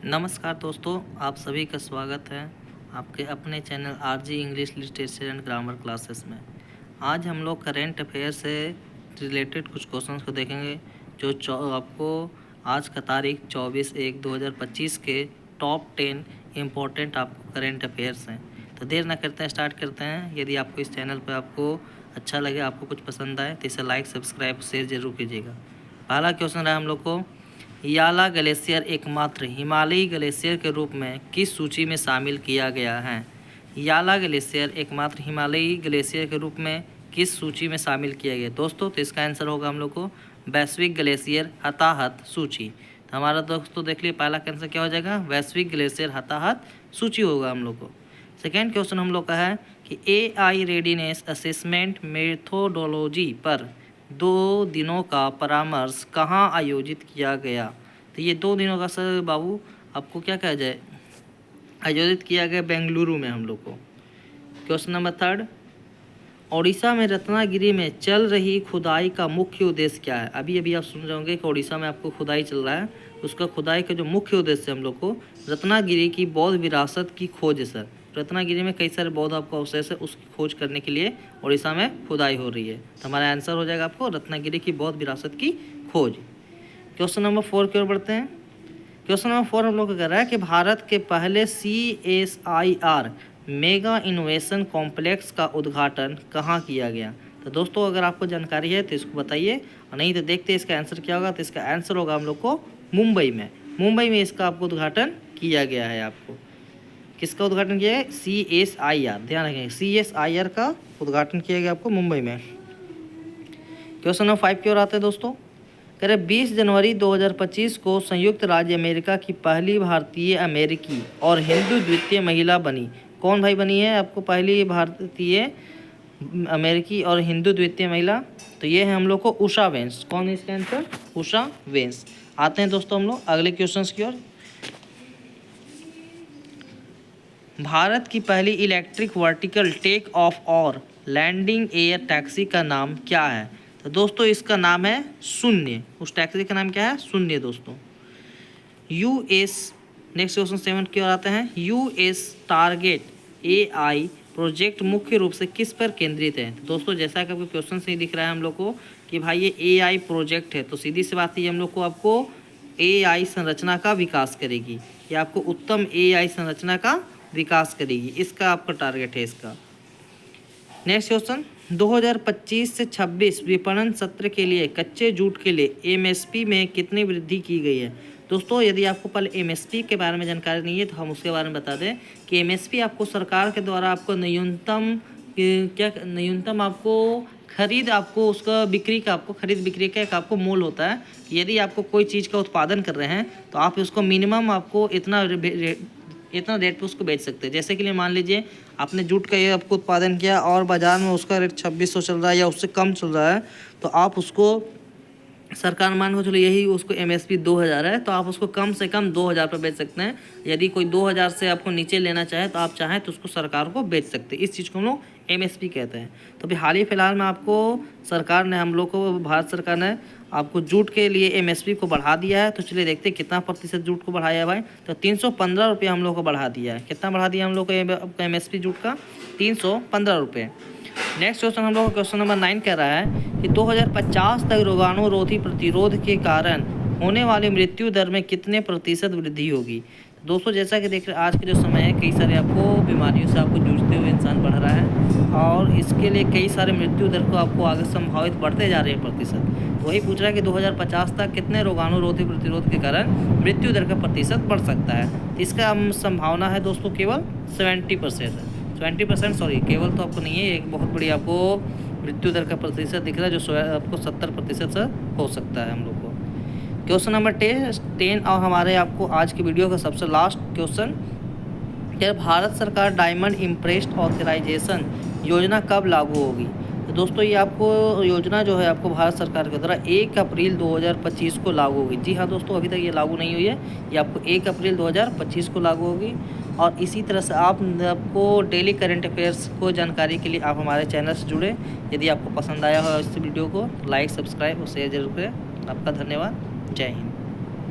नमस्कार दोस्तों, आप सभी का स्वागत है आपके अपने channel RG English literature and grammar classes में। आज हम लोग करेंट अफेयर से रिलेटेड कुछ क्वेश्चंस को देखेंगे जो आपको आज का तारीख 24/1/2025 के टॉप 10 इम्पोर्टेंट आपको करेंट अफेयर्स हैं। तो देर ना करते हैं, स्टार्ट करते हैं। यदि आपको इस चैनल पर आपको अच्छा लगे, आपको कुछ पसंद आए तो इसे लाइक, सब्सक्राइब, शेयर जरूर कीजिएगा। पहला क्वेश्चन रहा हम लोग को, याला ग्लेशियर एकमात्र हिमालयी ग्लेशियर के रूप में किस सूची में शामिल किया गया है? याला ग्लेशियर एकमात्र हिमालयी ग्लेशियर के रूप में किस सूची में शामिल किया गया दोस्तों? तो इसका आंसर होगा हम लोग को वैश्विक ग्लेशियर हताहत सूची। तो हमारा दोस्तों देख लिए पहला आंसर क्या हो जाएगा, वैश्विक ग्लेशियर हताहत सूची होगा हम लोग को। सेकेंड क्वेश्चन हम लोग का है कि AI रेडीनेस असेसमेंट मेथोडोलॉजी पर 2 दिनों का परामर्श कहाँ आयोजित किया गया? तो ये 2 दिनों का सर बाबू आपको क्या कहा जाए, आयोजित किया गया बेंगलुरु में हम लोग को। क्वेश्चन नंबर थर्ड, ओडिशा में रत्नागिरी में चल रही खुदाई का मुख्य उद्देश्य क्या है? अभी आप सुन रहे होंगे कि ओडिशा में आपको खुदाई चल रहा है, उसका खुदाई का जो मुख्य उद्देश्य हम लोग को रत्नागिरी की बौद्ध विरासत की खोज है सर। रत्नागिरी में कई सारे बौद्ध आपको अवशेष है, उसकी खोज करने के लिए उड़ीसा में खुदाई हो रही है। तो हमारा आंसर हो जाएगा आपको रत्नागिरी की बौद्ध विरासत की खोज। क्वेश्चन नंबर 4 की ओर बढ़ते हैं। क्वेश्चन नंबर 4 हम लोग को कह रहा है कि भारत के पहले CSIR मेगा इनोवेशन कॉम्प्लेक्स का उद्घाटन कहाँ किया गया? तो दोस्तों अगर आपको जानकारी है तो इसको बताइए, और नहीं तो देखते इसका आंसर क्या होगा। तो इसका आंसर होगा हम लोग को मुंबई में इसका आपको उद्घाटन किया गया है। आपको किसका उद्घाटन किया है? CSIR, ध्यान रखेंगे CSIR का उद्घाटन किया गया आपको मुंबई में। क्वेश्चन नंबर 5 की ओर आते हैं दोस्तों। कह रहे 20 जनवरी 2025 को संयुक्त राज्य अमेरिका की पहली भारतीय अमेरिकी और हिंदू द्वितीय महिला बनी। कौन भाई बनी है आपको पहली भारतीय अमेरिकी और हिंदू द्वितीय महिला? तो ये है हम लोग को उषा वेंस। कौन है इसका आंसर? उषा वेंस। आते हैं दोस्तों हम लोग अगले क्वेश्चन की ओर। भारत की पहली इलेक्ट्रिक वर्टिकल टेक ऑफ और लैंडिंग एयर टैक्सी का नाम क्या है? तो दोस्तों इसका नाम है शून्य। उस टैक्सी का नाम क्या है? शून्य दोस्तों। नेक्स्ट क्वेश्चन 7 की ओर आते हैं। US टारगेट AI प्रोजेक्ट मुख्य रूप से किस पर केंद्रित है? तो दोस्तों जैसा कि आपको क्वेश्चन से ही दिख रहा है हम लोग को कि भाई ये AI प्रोजेक्ट है, तो सीधी सी बात है हम लोग को आपको AI संरचना का विकास करेगी, या आपको उत्तम AI संरचना का विकास करेगी, इसका आपका टारगेट है इसका। नेक्स्ट क्वेश्चन, 2025 से 26 विपणन सत्र के लिए कच्चे जूट के लिए MSP में कितनी वृद्धि की गई है? दोस्तों यदि आपको पहले MSP के बारे में जानकारी नहीं है तो हम उसके बारे में बता दें कि MSP आपको सरकार के द्वारा आपको न्यूनतम आपको खरीद, आपको उसका बिक्री का, आपको खरीद बिक्री का एक आपको मूल्य होता है। यदि आपको कोई चीज़ का उत्पादन कर रहे हैं तो आप उसको मिनिमम आपको इतना रेट पे उसको बेच सकते हैं। जैसे कि लिए मान लीजिए आपने जूट का ये आपको उत्पादन किया और बाज़ार में उसका रेट 2600 चल रहा है या उससे कम चल रहा है, तो आप उसको सरकार मान को चलो यही उसको MSP 2000 है, तो आप उसको कम से कम 2000 पर बेच सकते हैं। यदि कोई 2000 से आपको नीचे लेना चाहे तो आप चाहें तो उसको सरकार को बेच सकते हैं। इस चीज़ को हम लोग MSP कहते हैं। तो अभी हाल ही फिलहाल में आपको सरकार ने, हम लोग को भारत सरकार ने आपको जूट के लिए MSP को बढ़ा दिया है। तो चलिए देखते हैं कितना प्रतिशत जूट को बढ़ाया है भाई। तो 315 रुपये हम लोग को बढ़ा दिया है। कितना बढ़ा दिया हम लोग को MSP जूट का? 315 रुपये। नेक्स्ट क्वेश्चन हम लोग क्वेश्चन नंबर 9 कह रहा है कि 2050 तक रोगाणुरोधी प्रतिरोध के कारण होने वाली मृत्यु दर में कितने प्रतिशत वृद्धि होगी? दोस्तों जैसा कि देख रहे हैं आज के जो समय है, कई सारे आपको बीमारियों से आपको जूझते हुए इंसान बढ़ रहा है, और इसके लिए कई सारे मृत्यु दर को आपको आगे संभावित बढ़ते जा रहे हैं प्रतिशत। तो वही पूछ रहा है कि 2050 तक कितने रोगाणुरोधी प्रतिरोध के कारण मृत्यु दर का प्रतिशत बढ़ सकता है? तो इसका संभावना है दोस्तों केवल 20%, सॉरी केवल तो आपको नहीं है, एक बहुत बड़ी आपको मृत्यु दर का प्रतिशत दिख रहा है जो आपको 70% से हो सकता है हम लोग को। क्वेश्चन नंबर 10 और हमारे आपको आज की वीडियो का सबसे लास्ट क्वेश्चन, क्या भारत सरकार डायमंड इम्प्रेस्ड ऑथराइजेशन योजना कब लागू होगी? तो दोस्तों ये आपको योजना जो है आपको भारत सरकार के द्वारा 1 अप्रैल 2025 को लागू होगी। जी हाँ दोस्तों, अभी तक ये लागू नहीं हुई है, ये आपको 1 अप्रैल 2025 को लागू होगी। और इसी तरह से आपको डेली करंट अफेयर्स को जानकारी के लिए आप हमारे चैनल से जुड़े। यदि आपको पसंद आया हो इस वीडियो को लाइक, सब्सक्राइब और शेयर जरूर करें। आपका धन्यवाद। जय हिंद।